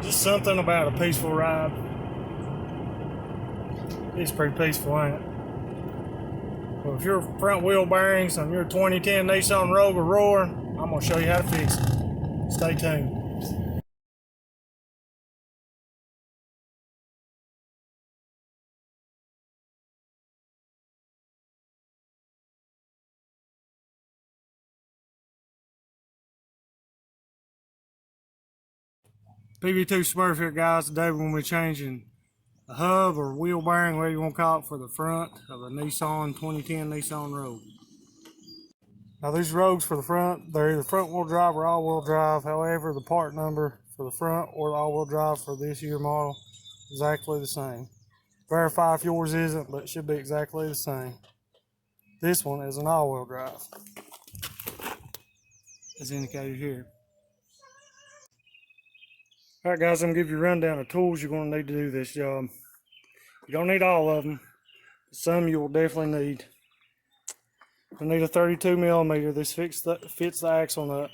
Just something about a peaceful ride. It's pretty peaceful, ain't it? Well, if your front wheel bearings on your 2010 Nissan Rogue are roaring, I'm going to show you how to fix it. Stay tuned. PV2 Smurf here, guys. Today we're going to be changing the hub or wheel bearing, whatever you want to call it, for the front of a Nissan 2010 Nissan Rogue. Now these Rogues for the front, they're either front wheel drive or all wheel drive. However, the part number for the front or the all wheel drive for this year model is exactly the same. Verify if yours isn't, but it should be exactly the same. This one is an all wheel drive, as indicated here. Alright guys, I'm going to give you a rundown of tools you're going to need to do this job. You don't need all of them, but some you will definitely need. You'll need a 32mm. This fits the axle nut.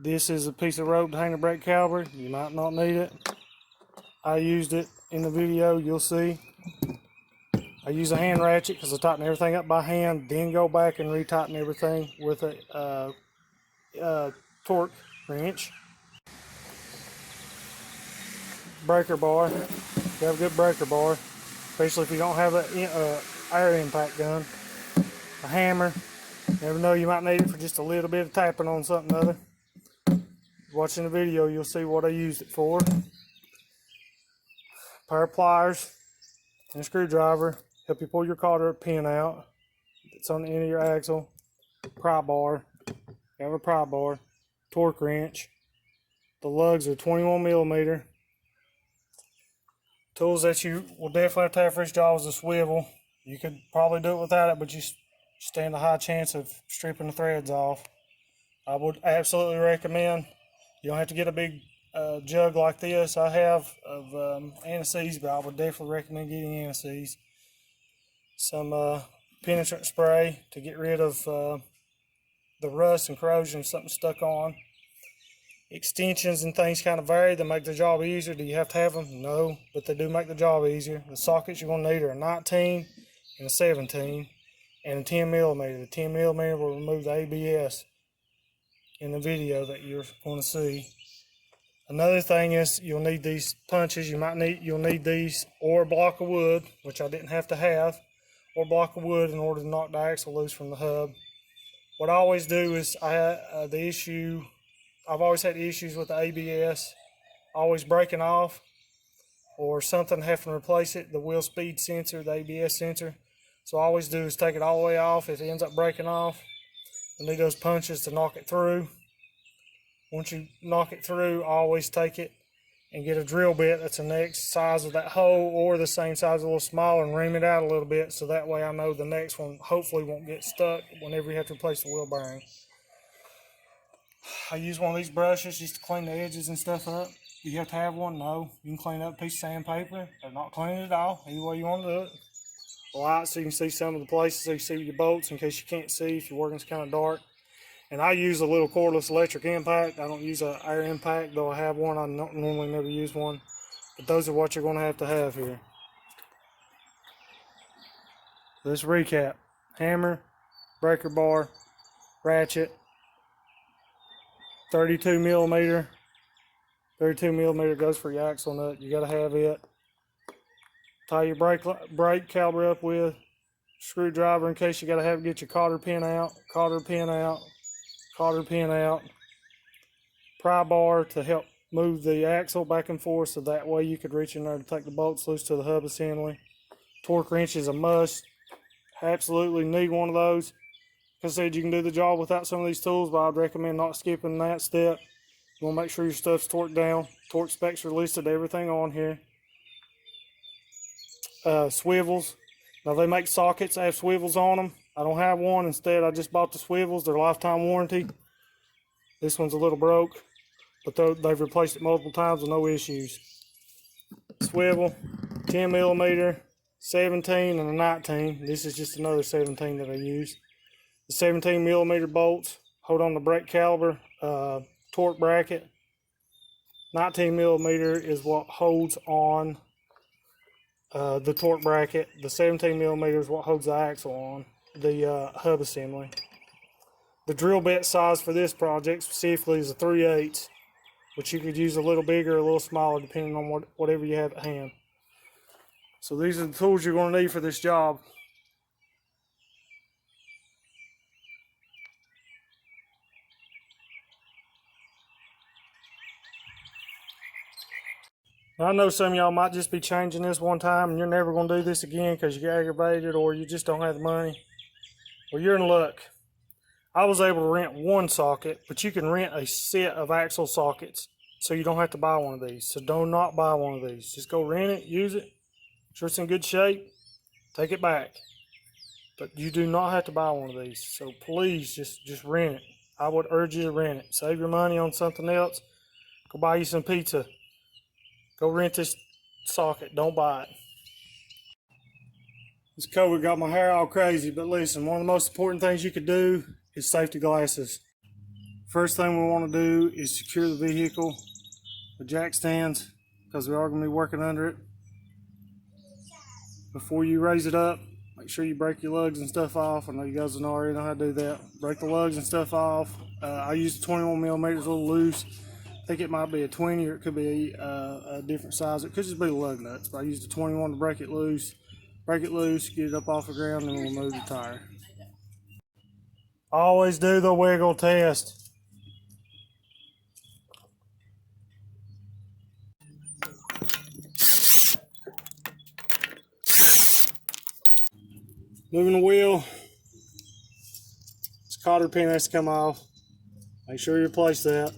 This is a piece of rope to hang the brake caliper. You might not need it. I used it in the video, you'll see. I use a hand ratchet because I tighten everything up by hand, then go back and retighten everything with a torque wrench. Breaker bar. You have a good breaker bar, especially if you don't have an air impact gun. A hammer. Never know, you might need it for just a little bit of tapping on something or other. Watching the video, you'll see what I used it for. A pair of pliers and a screwdriver. Help you pull your cotter pin out. It's on the end of your axle. Pry bar. You have a pry bar. Torque wrench. The lugs are 21mm. Tools that you will definitely have to have for this job is a swivel. You could probably do it without it, but you stand a high chance of stripping the threads off. I would absolutely recommend, you don't have to get a big jug like this I have of anise, but I would definitely recommend getting anise. Some penetrant spray to get rid of the rust and corrosion if something's stuck on. Extensions and things kind of vary. They make the job easier. Do you have to have them? No, but they do make the job easier. The sockets you're going to need are a 19 and a 17 and a 10mm. The 10mm will remove the ABS in the video that you're going to see. Another thing is you'll need these punches. You'll need these or a block of wood, which I didn't have to have, or a block of wood in order to knock the axle loose from the hub. What I always do is I've always had issues with the ABS always breaking off or something having to replace it, the wheel speed sensor, the ABS sensor. So I always do is take it all the way off. If it ends up breaking off, I need those punches to knock it through. Once you knock it through, I always take it and get a drill bit that's the next size of that hole or the same size, a little smaller, and ream it out a little bit so that way I know the next one hopefully won't get stuck whenever you have to replace the wheel bearing. I use one of these brushes just to clean the edges and stuff up. Do you have to have one? No. You can clean up a piece of sandpaper or not clean it at all. Either way you want to do it. Light so you can see some of the places so you see your bolts in case you can't see if you're working it's kind of dark. And I use a little cordless electric impact. I don't use an air impact, though I have one. I normally never use one. But those are what you're going to have here. Let's recap. Hammer, breaker bar, ratchet, 32mm. 32mm goes for your axle nut. You got to have it. Tie your brake caliper up with screwdriver in case you got to have to get your cotter pin out. Cotter pin out. Cotter pin out. Pry bar to help move the axle back and forth so that way you could reach in there to take the bolts loose to the hub assembly. Torque wrench is a must. Absolutely need one of those. Like I said, you can do the job without some of these tools, but I'd recommend not skipping that step. You want to make sure your stuff's torqued down. Torque specs are listed, everything on here. Swivels. Now they make sockets that have swivels on them. I don't have one. Instead, I just bought the swivels. They're lifetime warranty. This one's a little broke, but they've replaced it multiple times with no issues. Swivel, 10mm, 17 and a 19. This is just another 17 that I use. The 17mm bolts hold on the brake caliper, torque bracket, 19 millimeter is what holds on the torque bracket. The 17 millimeter is what holds the axle on the hub assembly. The drill bit size for this project specifically is a 3/8, which you could use a little bigger or a little smaller depending on whatever you have at hand. So these are the tools you're going to need for this job. I know some of y'all might just be changing this one time and you're never going to do this again because you get aggravated or you just don't have the money. Well, you're in luck. I was able to rent one socket, but you can rent a set of axle sockets, so you don't have to buy one of these. So do not buy one of these. Just go rent it, use it. Make sure it's in good shape, take it back. But you do not have to buy one of these. So please just rent it. I would urge you to rent it. Save your money on something else. Go buy you some pizza. Go rent this socket. Don't buy it. This COVID got my hair all crazy, but listen, one of the most important things you could do is safety glasses. First thing we want to do is secure the vehicle with jack stands, because we are going to be working under it. Before you raise it up, make sure you break your lugs and stuff off. I know you guys already know how to do that. Break the lugs and stuff off. I used 21 millimeters, a little loose. I think it might be a 20 or it could be a different size. It could just be the lug nuts, but I used a 21 to break it loose. Break it loose, get it up off the ground, and we'll move the tire. Always do the wiggle test. Moving the wheel. This cotter pin has to come off. Make sure you replace that.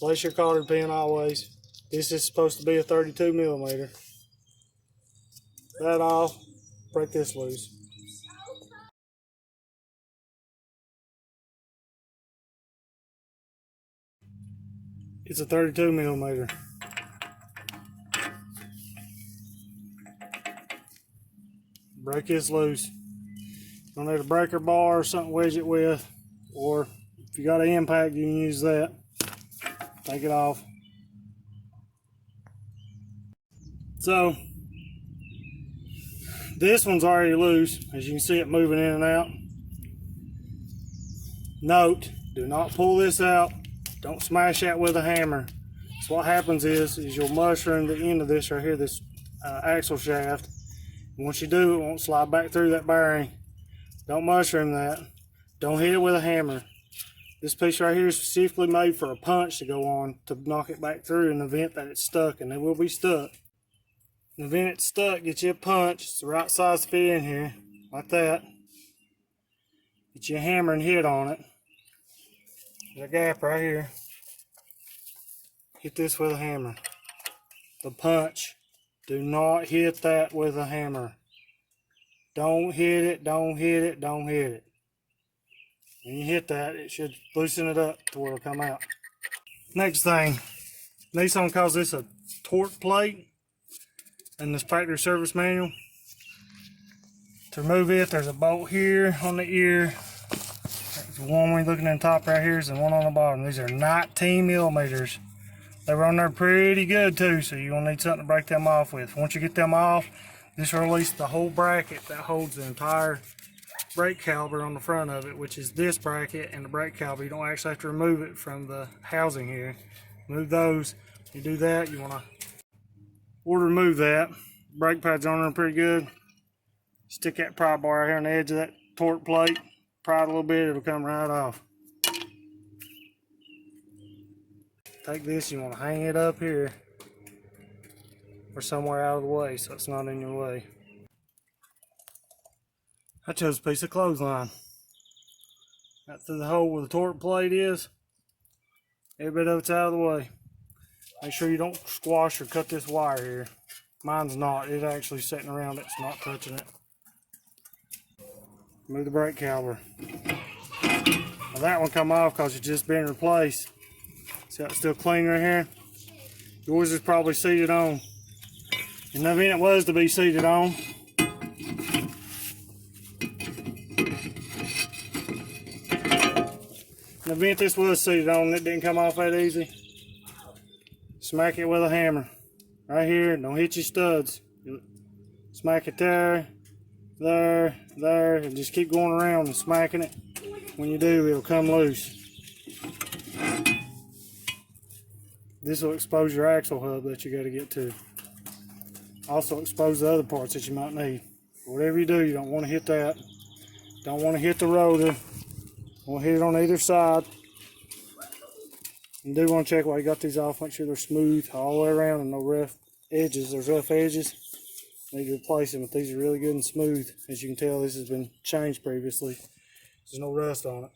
Place your cotter pin always. This is supposed to be a 32 millimeter. That off. Break this loose. It's a 32 millimeter. Break this loose. You'll need a breaker bar or something to wedge it with, or if you got an impact, you can use that. Take it off. So, this one's already loose, as you can see it moving in and out. Note, do not pull this out. Don't smash that with a hammer. So what happens is you'll mushroom the end of this right here, this axle shaft. And once you do, it won't slide back through that bearing. Don't mushroom that. Don't hit it with a hammer. This piece right here is specifically made for a punch to go on to knock it back through in the event that it's stuck, and it will be stuck. In the event it's stuck, get you a punch. It's the right size to fit in here, like that. Get you a hammer and hit on it. There's a gap right here. Hit this with a hammer. The punch. Do not hit that with a hammer. Don't hit it, don't hit it, don't hit it. When you hit that, it should loosen it up to where it'll come out. Next thing, Nissan calls this a torque plate in this factory service manual. To remove it, there's a bolt here on the ear. There's one when you're looking in the top right here, and one on the bottom. These are 19 millimeters. They run there pretty good too, so you're gonna need something to break them off with. Once you get them off, this will release the whole bracket that holds the entire brake caliper on the front of it, which is this bracket and the brake caliper. You don't actually have to remove it from the housing here. Move those. You do that, you wanna remove that. Brake pads on there pretty good. Stick that pry bar right here on the edge of that torque plate. Pry it a little bit, it'll come right off. Take this, you want to hang it up here or somewhere out of the way so it's not in your way. I chose a piece of clothesline. Got through the hole where the torque plate is. Every bit of it's out of the way. Make sure you don't squash or cut this wire here. Mine's not. It's actually sitting around it. It's not touching it. Move the brake caliper. Now that one come off because it's just been replaced. See how it's still clean right here? Yours is probably seated on. In the event it was to be seated on, in the event this was seated on and it didn't come off that easy, smack it with a hammer. Right here, don't hit your studs. Smack it there, there, and just keep going around and smacking it. When you do, it'll come loose. This will expose your axle hub that you got to get to. Also expose the other parts that you might need. Whatever you do, you don't want to hit that. Don't want to hit the rotor. Want to hit it on either side. You do want to check while you got these off. Make sure they're smooth all the way around and no rough edges. There's rough edges. Need to replace them, but these are really good and smooth. As you can tell, this has been changed previously. There's no rust on it.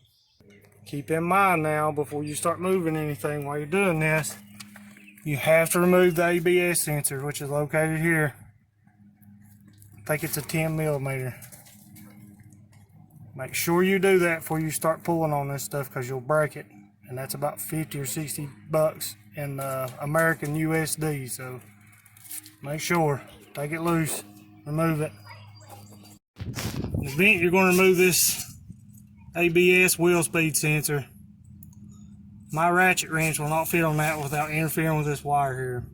Keep in mind now, before you start moving anything while you're doing this, you have to remove the ABS sensor, which is located here. I think it's a 10 millimeter. Make sure you do that before you start pulling on this stuff, because you'll break it. And that's about 50 or 60 bucks in American USD. So make sure, take it loose, remove it. In the event you're going to remove this ABS wheel speed sensor, my ratchet wrench will not fit on that without interfering with this wire here.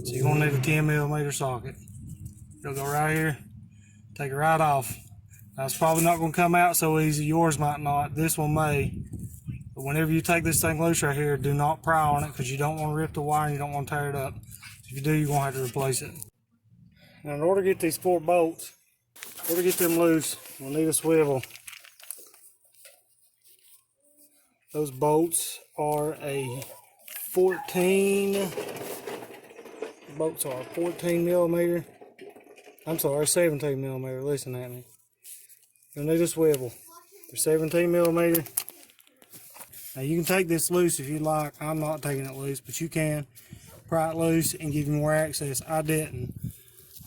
So you're going to need a 10 millimeter socket. It'll go right here, take it right off. Now it's probably not going to come out so easy. Yours might not. This one may. But whenever you take this thing loose right here, do not pry on it, because you don't want to rip the wire and you don't want to tear it up. If you do, you're going to have to replace it. Now in order to get these 4 bolts, in order to get them loose, we'll need a swivel. Those bolts are a 14 millimeter. I'm sorry, 17 millimeter. Listen at me. You'll need a swivel. They're 17 millimeter. Now you can take this loose if you like. I'm not taking it loose, but you can pry it loose and give you more access. I didn't.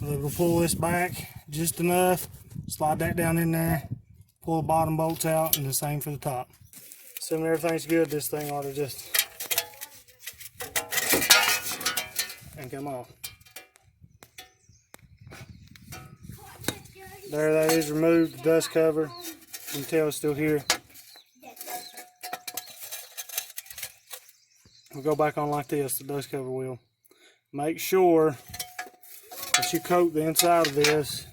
I'm able to pull this back just enough, slide that down in there, pull the bottom bolts out, and the same for the top. Assuming everything's good, this thing ought to just and come off. There, that is removed, the dust cover. You can tell it's still here. We'll go back on like this, the dust cover will. Make sure that you coat the inside of this.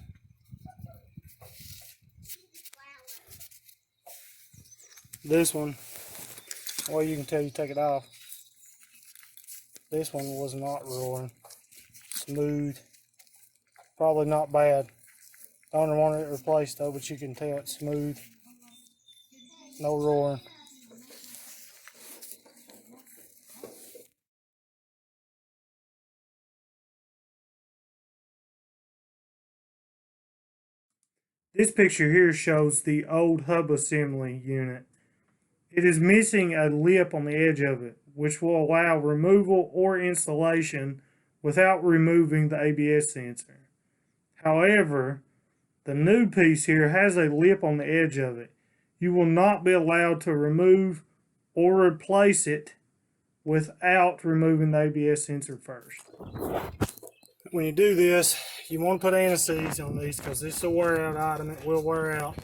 This one, well, you can tell you take it off. This one was not roaring. Smooth. Probably not bad. I don't want it replaced though, but you can tell it's smooth. No roaring. This picture here shows the old hub assembly unit. It is missing a lip on the edge of it, which will allow removal or installation without removing the ABS sensor. However, the new piece here has a lip on the edge of it. You will not be allowed to remove or replace it without removing the ABS sensor first. When you do this, you want to put anti-seize on these, because this is a wear out item. It will wear out.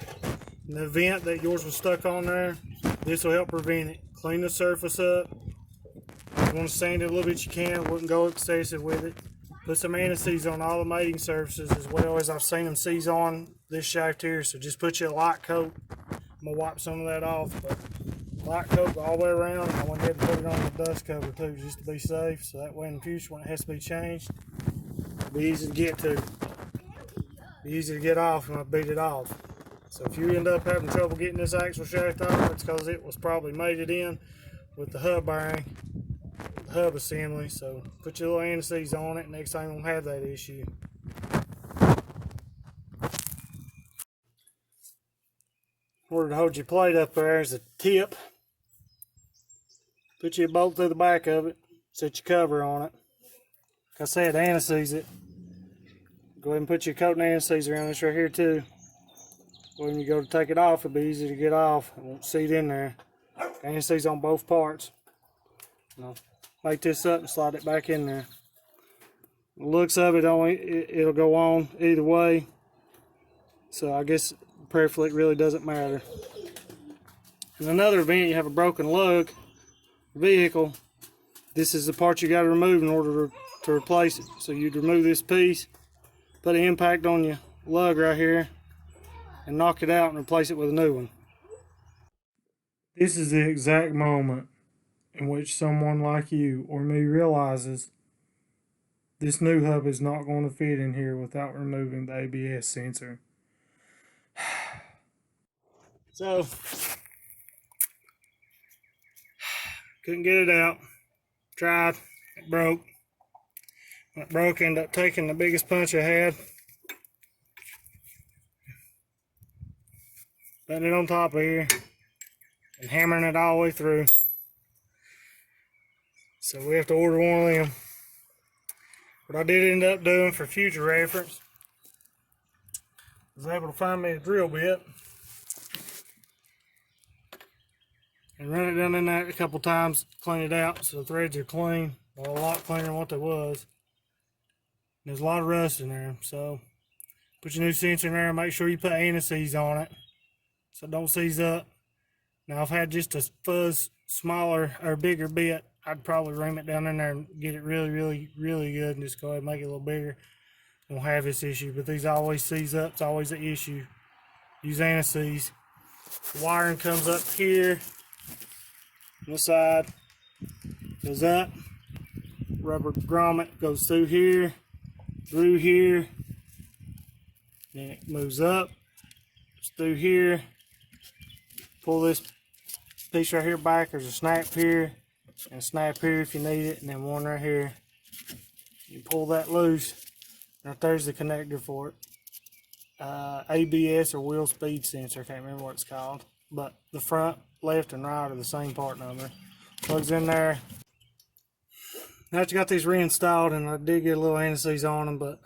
In the event that yours was stuck on there, this will help prevent it. Clean the surface up. If you want to sand it a little bit, you can. Wouldn't go excessive with it. Put some anti-seize on all the mating surfaces, as well as I've seen them seize on this shaft here. So just put you a light coat. I'm going to wipe some of that off. But light coat all the way around. I went ahead and put it on the dust cover too, just to be safe. So that way in the future, when it has to be changed, it'll be easy to get to. Be easy to get off when I beat it off. So if you end up having trouble getting this axle shaft off, it's because it was probably mated in with the hub bearing, the hub assembly. So put your little anti-seize on it. Next time you won't have that issue. In order to hold your plate up there is a tip. Put your bolt through the back of it. Set your cover on it. Like I said, anti-seize it. Go ahead and put your coating anti-seize around this right here too. When you go to take it off, it'll be easy to get off. It won't seat in there. Anti-seize on both parts. Now, make this up and slide it back in there. The looks of it, it'll go on either way. So I guess prayerfully it really doesn't matter. In another event, you have a broken lug vehicle. This is the part you got to remove in order to replace it. So you'd remove this piece, put an impact on your lug right here, and knock it out and replace it with a new one. This is the exact moment in which someone like you or me realizes this new hub is not going to fit in here without removing the ABS sensor. So, couldn't get it out. Tried. It broke. When it broke, ended up taking the biggest punch I had, putting it on top of here, and hammering it all the way through. So we have to order one of them. What I did end up doing for future reference, was able to find me a drill bit and run it down in there a couple times, clean it out so the threads are clean, well, a lot cleaner than what they was. And there's a lot of rust in there, so put your new sensor in there and make sure you put anti-seize on it so it don't seize up. Now if I had just a fuzz smaller or bigger bit, I'd probably ram it down in there and get it really good and just go ahead and make it a little bigger. Won't have this issue, but these always seize up. It's always the issue. Use anti-seize. The wiring comes up here on the side, goes up, rubber grommet goes through here, then it moves up, it's through here. Pull this piece right here back. There's a snap here and a snap here if you need it, and then one right here. You pull that loose. Right there's the connector for it. ABS or wheel speed sensor, I can't remember what it's called. But the front, left, and right are the same part number. Plugs in there. Now that you got these reinstalled, and I did get a little anti-seize on them, but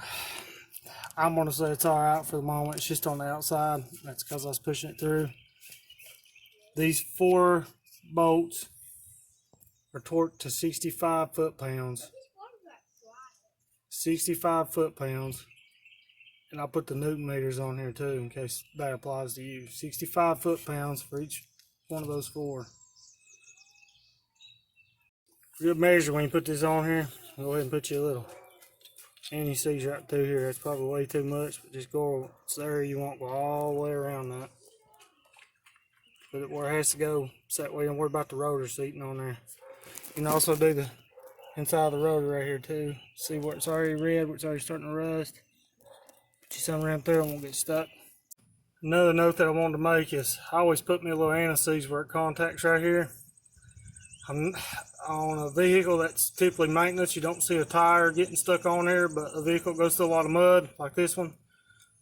I'm going to say it's alright for the moment. It's just on the outside. That's because I was pushing it through. These 4 bolts are torqued to 65 foot-pounds. 65 foot-pounds. And I'll put the Newton meters on here too in case that applies to you. 65 foot-pounds for each one of those 4. Good measure when you put this on here. Go ahead and put you a little anti-seize right through here. That's probably way too much, but just go there you won't go all the way around that. Put it where it has to go, so that way you don't worry about the rotor seating on there. You can also do the inside of the rotor right here too. See where it's already red, where it's already starting to rust. Put you something around there and won't get stuck. Another note that I wanted to make is I always put me a little anti-seize where it contacts right here. On a vehicle that's typically maintenance, you don't see a tire getting stuck on there, but a vehicle goes through a lot of mud like this one.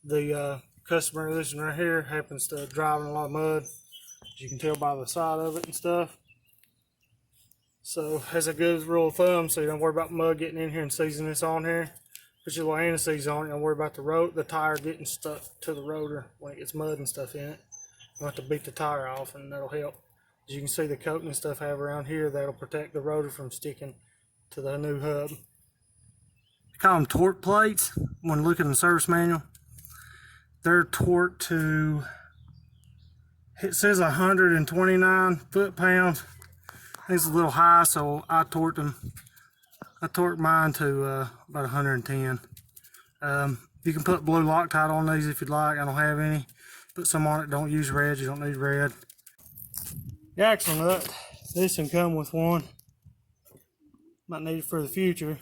The customer of this one right here happens to drive in a lot of mud, as you can tell by the side of it and stuff. So as a good rule of thumb, so you don't worry about mud getting in here and seizing this on here, put your little anti-seize on it. Don't worry about the tire getting stuck to the rotor when it gets mud and stuff in it. You have to beat the tire off, and that'll help. As you can see, the coating and stuff I have around here, that'll protect the rotor from sticking to the new hub. I call them torque plates when looking in the service manual. They're torqued to, it says 129 foot-pounds. I think it's a little high, so I torqued mine to about 110. You can put blue Loctite on these if you'd like. I don't have any. Put some on it. Don't use red. You don't need red. The axle nut. This can come with one. Might need it for the future.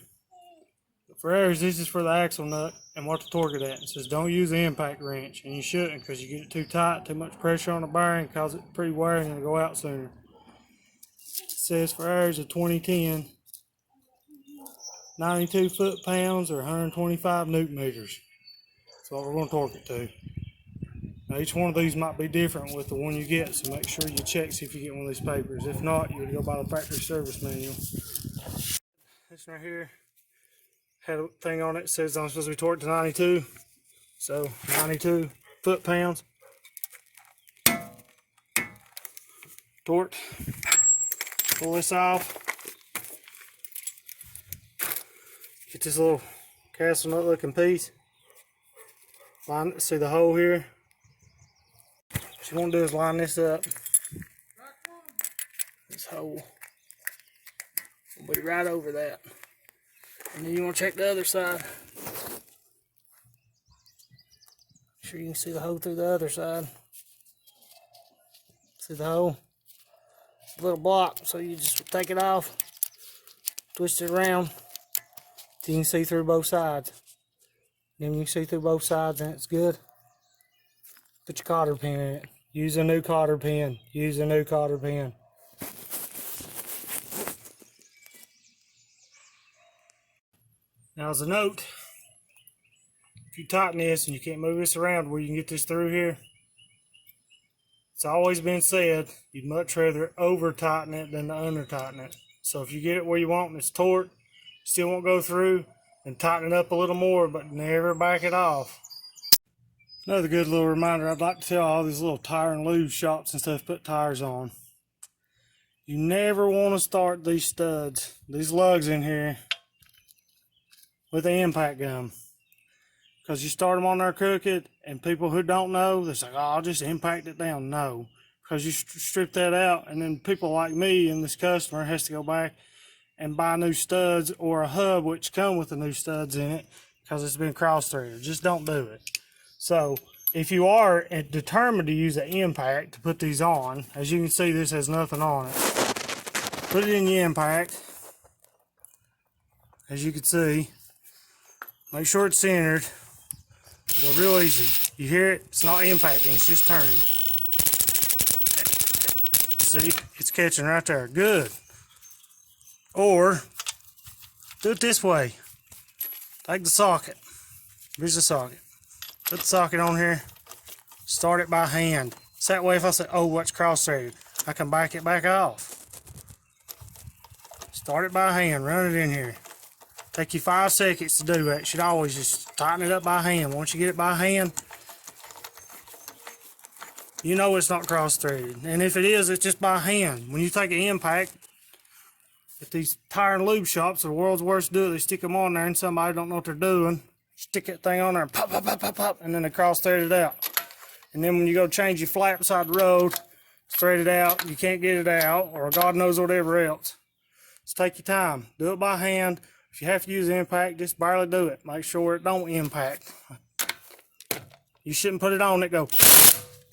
But for ours, this is for the axle nut and what to torque it at. It says don't use the impact wrench, and you shouldn't, because you get it too tight, too much pressure on the bearing, cause it pre-wearing and it'll go out sooner. It says for ours a 2010, 92 foot-pounds or 125 Newton meters. That's what we're going to torque it to. Now each one of these might be different with the one you get, so make sure you check, see if you get one of these papers. If not, you would go by the factory service manual. This right here had a thing on it that says I'm supposed to be torqued to 92. So 92 foot-pounds. Torqued. Pull this off. Get this little castle nut looking piece. See the hole here? What you want to do is line this up. This hole. We'll be right over that. And then you want to check the other side. Make sure you can see the hole through the other side. See the hole? It's a little block, so you just take it off, twist it around, so you can see through both sides. Then you can see through both sides and it's good. Put your cotter pin in it. Use a new cotter pin. Use a new cotter pin. Now as a note, if you tighten this and you can't move this around where you can get this through here, it's always been said you'd much rather over tighten it than under tighten it. So if you get it where you want and it's taut, still won't go through, then tighten it up a little more, but never back it off. Another good little reminder I'd like to tell all these little tire and lube shops and stuff put tires on. You never want to start these studs, these lugs in here, with the impact gun. Because you start them on there crooked, and people who don't know, they're like, oh, I'll just impact it down. No, because you strip that out, and then people like me and this customer has to go back and buy new studs or a hub which come with the new studs in it because it's been cross-threaded. Just don't do it. So if you are determined to use an impact to put these on, as you can see, this has nothing on it. Put it in the impact, as you can see. Make sure it's centered. It'll go real easy. You hear it? It's not impacting, it's just turning. See, it's catching right there. Good. Or do it this way. Take the socket. Here's the socket. Put the socket on here. Start it by hand. So that way if I say, oh, what's cross-threaded, I can back it back off. Start it by hand. Run it in here. Take you 5 seconds to do that. You should always just tighten it up by hand. Once you get it by hand, you know it's not cross-threaded. And if it is, it's just by hand. When you take an impact, at these tire and lube shops, the world's worst to do it. They stick them on there and somebody don't know what they're doing. Stick that thing on there and pop, pop, pop, pop, pop, and then they cross-thread it out. And then when you go change your flap beside the road, thread it out, you can't get it out, or God knows whatever else. Just take your time. Do it by hand. If you have to use impact, just barely do it. Make sure it don't impact. You shouldn't put it on it go.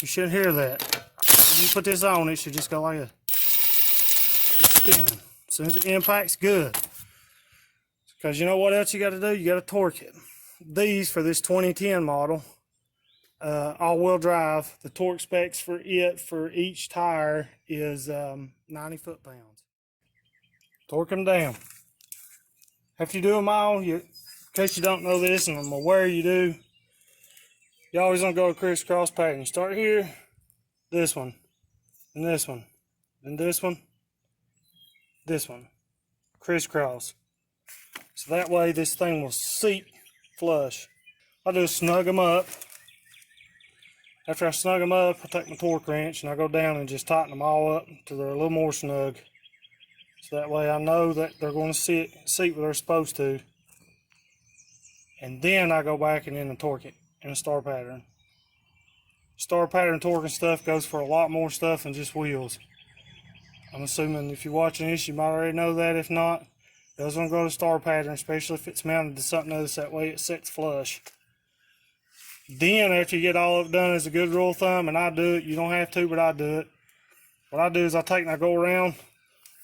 You shouldn't hear that. When you put this on, it should just go like this. It's spinning. As soon as it impacts, good. Because you know what else you got to do? You got to torque it. These, for this 2010 model, all-wheel drive, the torque specs for it for each tire is 90 foot-pounds. Torque them down. After you do them all, in case you don't know this, and I'm aware you do, you always want to go a crisscross pattern. You start here, this one, and this one, then this one, this one, crisscross. So that way this thing will seat flush. I'll just snug them up. After I snug them up, I take my torque wrench and I go down and just tighten them all up till they're a little more snug. So that way I know that they're going to seat where they're supposed to. And then I go back and then torque it in a star pattern. Star pattern torquing stuff goes for a lot more stuff than just wheels. I'm assuming if you're watching this, you might already know that. If not, it does want to go to star pattern, especially if it's mounted to something else. That way it sets flush. Then after you get all of it done, as a good rule of thumb, and I do it, you don't have to, but I do it. What I do is I take and I go around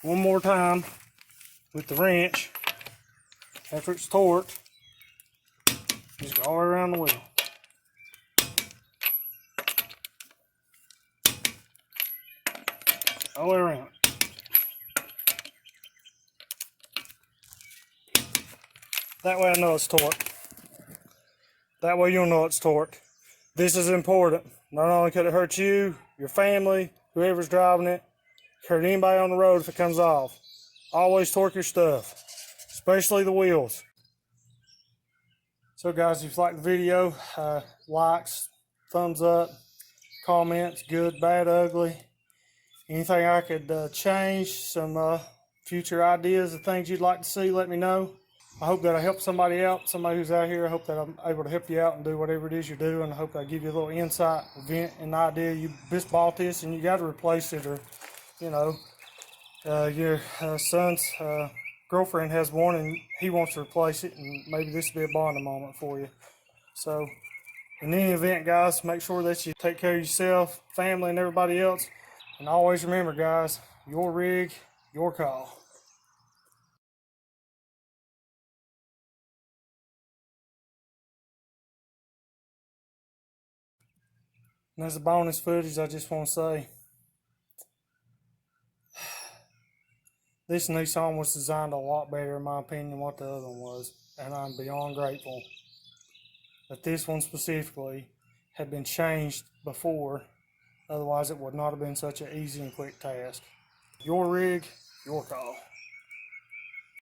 one more time with the wrench. After it's torqued, just go all the way around the wheel. All the way around. That way I know it's torqued. That way you'll know it's torqued. This is important. Not only could it hurt you, your family, whoever's driving it, hurt anybody on the road if it comes off. Always torque your stuff, especially the wheels. So guys, if you like the video, likes, thumbs up, comments, good, bad, ugly. Anything I could change, some future ideas of things you'd like to see, let me know. I hope that I help somebody out, somebody who's out here. I hope that I'm able to help you out and do whatever it is you're doing. I hope I give you a little insight, event, and idea. You just bought this and you got to replace it, or, you know, your son's girlfriend has one and he wants to replace it, and maybe this will be a bonding moment for you. So in any event, guys, make sure that you take care of yourself, family, and everybody else. And always remember, guys, your rig, your call. And as a bonus footage, I just want to say, this Nissan was designed a lot better, in my opinion, than what the other one was. And I'm beyond grateful that this one specifically had been changed before. Otherwise, it would not have been such an easy and quick task. Your rig, your call.